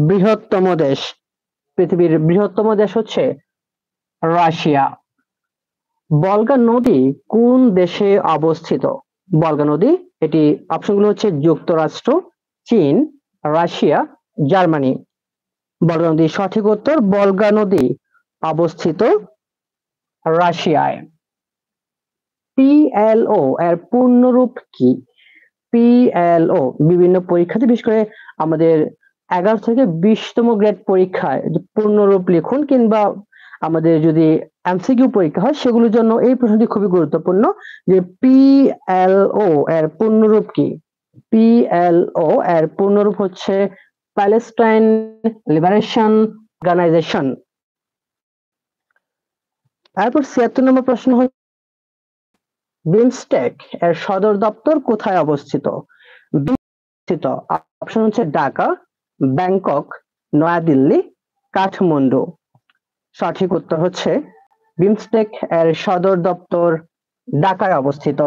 বৃহত্তম দেশ? পৃথিবীর বৃহত্তম দেশ হচ্ছে রাশিয়া। বলগা নদী কোন দেশে অবস্থিত? বলগা নদী, এটি অপশনগুলো হচ্ছে যুক্তরাষ্ট্র, চীন, রাশিয়া, জার্মানি। বলগা নদীর সঠিক উত্তর বলগা নদী অবস্থিত রাশিয়ায়। পিএলও এর পূর্ণরূপ কি? পিএলও বিভিন্ন পরীক্ষাতে, বিশেষ করে আমাদের 11 থেকে 20তম গ্রেড পরীক্ষায় পূর্ণরূপ লিখুন, কিংবা আমাদের যদি এমসিকিউ পরীক্ষা হয় সেগুলোর জন্য এই প্রশ্নটি খুবই গুরুত্বপূর্ণ যে পিএলও এর পূর্ণরূপ কি? পিএলও এর পূর্ণরূপ হচ্ছে প্যালেস্টাইন লিবারেশন অর্গানাইজেশন। তারপর 76 নম্বর প্রশ্ন হচ্ছে বিমস্টেক এর সদর দপ্তর কোথায় অবস্থিত? অবস্থিত অপশন হচ্ছে ঢাকা, ব্যাংকক, নয়াদিল্লি, কাঠমান্ডু। সঠিক উত্তর হচ্ছে বিমস্টেক এর সদর দপ্তর ঢাকায় অবস্থিত।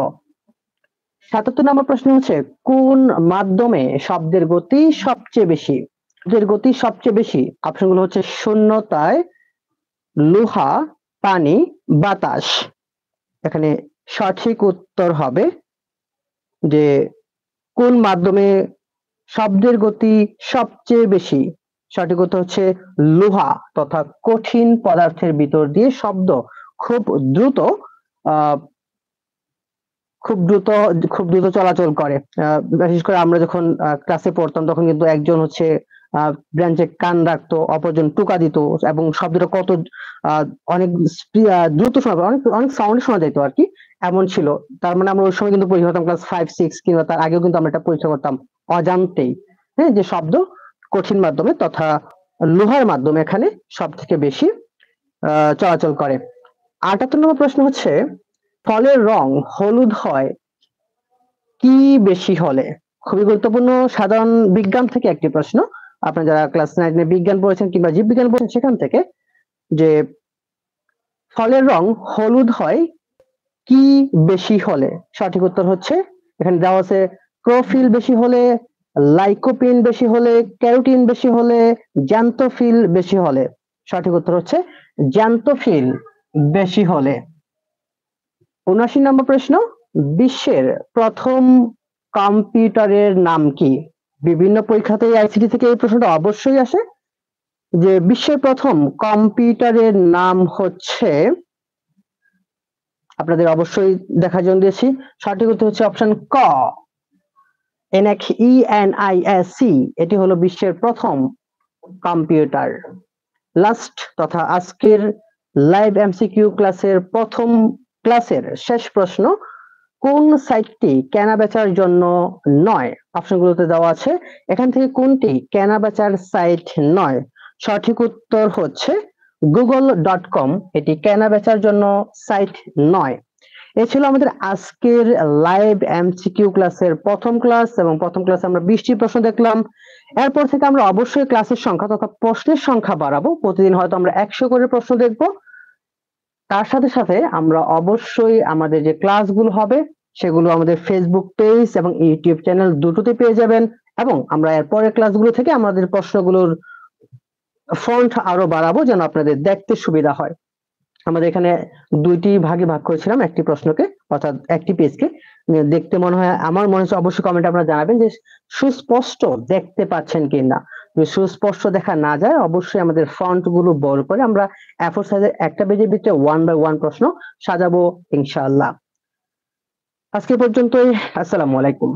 77 নম্বর প্রশ্ন হচ্ছে কোন মাধ্যমে শব্দের গতি সবচেয়ে বেশি? শব্দের গতি সবচেয়ে বেশি অপশনগুলো হচ্ছে শূন্যতায়, লোহা, পানি, বাতাস। এখানে সঠিক উত্তর হবে যে কোন মাধ্যমে শব্দের গতি সবচেয়ে বেশি? সঠিক উত্তর হচ্ছে লোহা তথা কঠিন পদার্থের ভিতর দিয়ে শব্দ খুব দ্রুত আহ খুব দ্রুত চলাচল করে। বিশেষ করে আমরা যখন ক্লাসে পড়তাম তখন কিন্তু একজন হচ্ছে ব্রাঞ্চে কান রাখতো, অপরজন টুকা দিত, এবং শব্দটা কত অনেক দ্রুত শোনা, অনেক অনেক সাউন্ড শোনা যেত আর কি, এমন ছিল। তার মানে আমরা ওই সময় কিন্তু পরীক্ষা করতাম ক্লাস 5, 6 কিংবা তার আগেও কিন্তু আমরা এটা পরীক্ষা করতাম অজান্তেই, হ্যাঁ, যে শব্দ কঠিন মাধ্যমে তথা লোহার মাধ্যমে এখানে সব থেকে বেশি চলাচল করে। 78 নম্বর প্রশ্ন হচ্ছে ফলের রং হলুদ হয় কি বেশি হলে? খুবই গুরুত্বপূর্ণ সাধারণ বিজ্ঞান থেকে একটি প্রশ্ন। আপনারা যারা ক্লাস 9 এ বিজ্ঞান পড়েছেন কিংবা জীববিজ্ঞান পড়েছেন সেখান থেকে, যে ফলের রং হলুদ হয় কি বেশি হলে? সঠিক উত্তর হচ্ছে এখানে দেওয়া আছে ক্লোরোফিল বেশি হলে, লাইকোপিন বেশি হলে, ক্যারোটিন বেশি হলে, জ্যান্থোফিল বেশি হলে। সঠিক উত্তর হচ্ছে জ্যান্থোফিল বেশি হলে। 79 নম্বর প্রশ্ন বিশ্বের প্রথম কম্পিউটারের নাম কি? বিভিন্ন পরীক্ষাতে আইসিটি থেকে এই প্রশ্নটা অবশ্যই আসে যে বিশ্বের প্রথম কম্পিউটারের নাম হচ্ছে, আপনাদের অবশ্যই দেখার জন্য দিয়েছি, সঠিক উত্তর হচ্ছে অপশন ক, ENIAC। এটি হলো বিশ্বের প্রথম কম্পিউটার। লাস্ট তথা আজকের লাইভ এমসিকিউ ক্লাসের প্রথম ক্লাসের শেষ প্রশ্ন, কোন সাইটটি কেনা বেচার জন্য নয়? অপশনগুলোতে দেওয়া আছে, এখান থেকে কোনটি কেনা বেচার সাইট নয়? সঠিক উত্তর হচ্ছে google.com, এটি কেনা বেচার জন্য সাইট নয়। এ ছিল আমাদের আজকের লাইভ এমসিকিউ ক্লাসের প্রথম ক্লাস, এবং প্রথম ক্লাসে আমরা 20টি প্রশ্ন দেখলাম। এরপর থেকে আমরা অবশ্যই ক্লাসের সংখ্যা তথা প্রশ্নের সংখ্যা বাড়াবো, প্রতিদিন হয়তো আমরা 100 করে প্রশ্ন দেখব। তার সাথে সাথে আমরা অবশ্যই আমাদের যে ক্লাসগুলো হবে সেগুলো আমাদের ফেসবুক পেজ এবং ইউটিউব চ্যানেল দুটোতে পেয়ে যাবেন, এবং আমরা এর পরের ক্লাসগুলো থেকে আমাদের প্রশ্নগুলোর ফন্ট আরো বাড়াবো যেন আপনাদের দেখতে সুবিধা হয়। আমাদের এখানে দুইটি ভাগে ভাগ করেছিলাম একটি প্রশ্নকে, অর্থাৎ একটি পেজকে। দেখতে মনে হয়, আমার মনে হচ্ছে, অবশ্যই কমেন্টে আপনারা জানাবেন যে সুস্পষ্ট দেখতে পাচ্ছেন কিনা। যদি সুস্পষ্ট দেখা না যায় অবশ্যই আমাদের ফন্ট গুলো বড় করে আমরা A4 সাইজের একটা পেজের ভিতরে 1 বাই 1 প্রশ্ন সাজাবো ইনশাআল্লাহ। আজকে পর্যন্তই, আসসালামু আলাইকুম।